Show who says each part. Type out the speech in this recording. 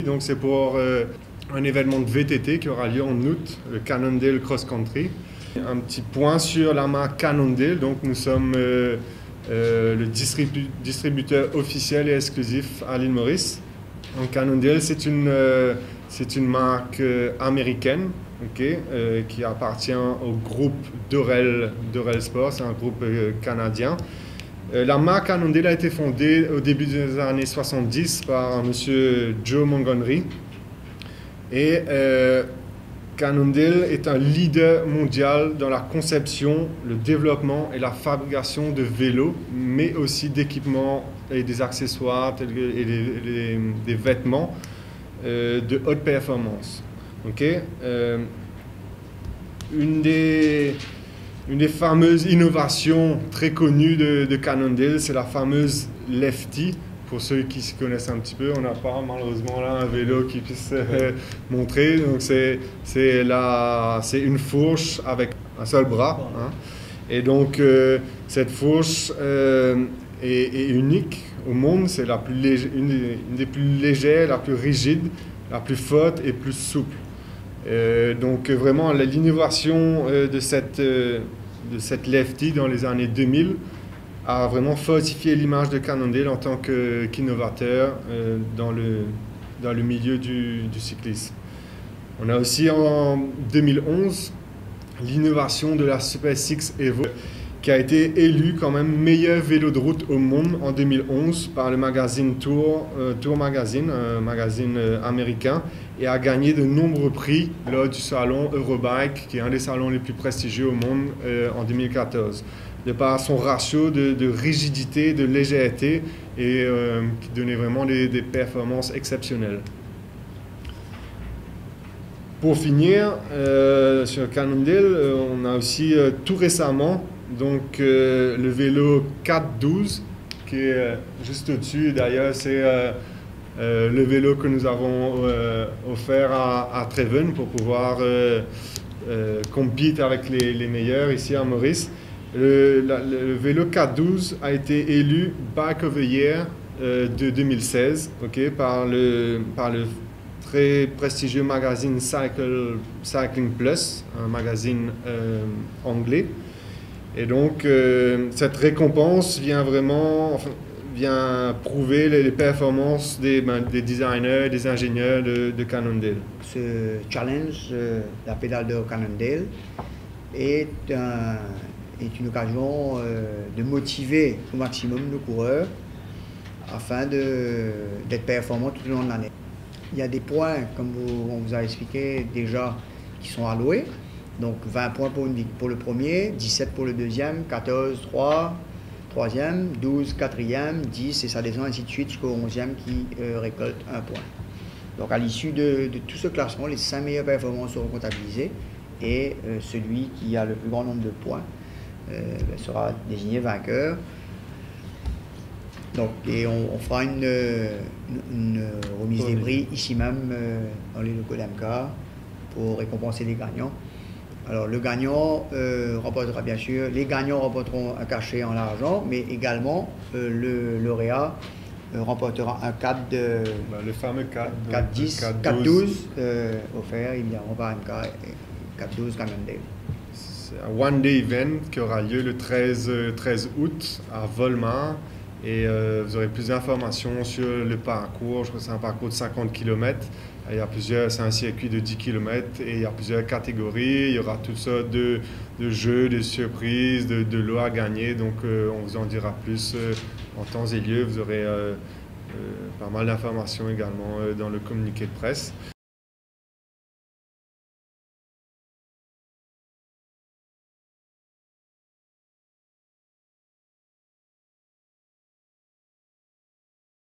Speaker 1: Donc c'est pour un événement de VTT qui aura lieu en août, le Cannondale Cross Country. Un petit point sur la marque Cannondale. Donc nous sommes le distributeur officiel et exclusif à l'île Maurice. Donc Cannondale, c'est une marque américaine, qui appartient au groupe Dorel Sport, c'est un groupe canadien. La marque Cannondale a été fondée au début des années 70 par M. Joe Montgomery. Et Cannondale est un leader mondial dans la conception, le développement et la fabrication de vélos, mais aussi d'équipements et des accessoires et des vêtements de haute performance. Une des fameuses innovations très connues de Cannondale, c'est la fameuse Lefty. Pour ceux qui se connaissent un petit peu, on n'a pas malheureusement là un vélo qui puisse montrer. Donc c'est une fourche avec un seul bras. Et donc cette fourche est unique au monde. C'est une des plus légères, la plus rigide, la plus forte et plus souple. Donc vraiment l'innovation de cette Lefty dans les années 2000 a vraiment fortifié l'image de Cannondale en tant qu'innovateur dans le milieu du cyclisme. On a aussi en 2011 l'innovation de la Super Six Evo qui a été élue quand même meilleur vélo de route au monde en 2011 par le magazine Tour Magazine, un magazine américain, et a gagné de nombreux prix lors du salon Eurobike, qui est un des salons les plus prestigieux au monde en 2014. De par son ratio de rigidité, de légèreté, et qui donnait vraiment des performances exceptionnelles. Pour finir, sur Cannondale, on a aussi tout récemment le vélo 412, qui est juste au-dessus. D'ailleurs, c'est le vélo que nous avons offert à Treven pour pouvoir compétir avec les meilleurs ici à Maurice. Le vélo 412 a été élu Bike of the Year de 2016 par le très prestigieux magazine Cycling Plus, un magazine anglais. Et donc cette récompense vient prouver les performances des designers et des ingénieurs de Cannondale.
Speaker 2: Ce challenge, la pédale de Cannondale, est une occasion de motiver au maximum nos coureurs afin d'être performants tout au long de l'année. Il y a des points, comme on vous a expliqué déjà, qui sont alloués. Donc 20 points pour le premier, 17 pour le deuxième, 14, 3e, 12, 4e, 10 et ça descend ainsi de suite jusqu'au 11e qui récolte un point. Donc à l'issue de tout ce classement, les 5 meilleures performances seront comptabilisées et celui qui a le plus grand nombre de points sera désigné vainqueur. Donc, et on fera une remise des prix ici même dans les locaux d'AMCA pour récompenser les gagnants. Alors le gagnant remportera bien sûr, les gagnants remporteront un cachet en argent, mais également le lauréat remportera un cadre
Speaker 1: le fameux cadre
Speaker 2: 4-12 offert évidemment par AMCA et 4-12 Cannondale.
Speaker 1: C'est un one-day event qui aura lieu le 13 août à Volmar. Et vous aurez plus d'informations sur le parcours. Je crois que c'est un parcours de 50 km. C'est un circuit de 10 km et il y a plusieurs catégories. Il y aura toutes sortes de jeux, de surprises, de lots à gagner. Donc on vous en dira plus en temps et lieu. Vous aurez pas mal d'informations également dans le communiqué de presse.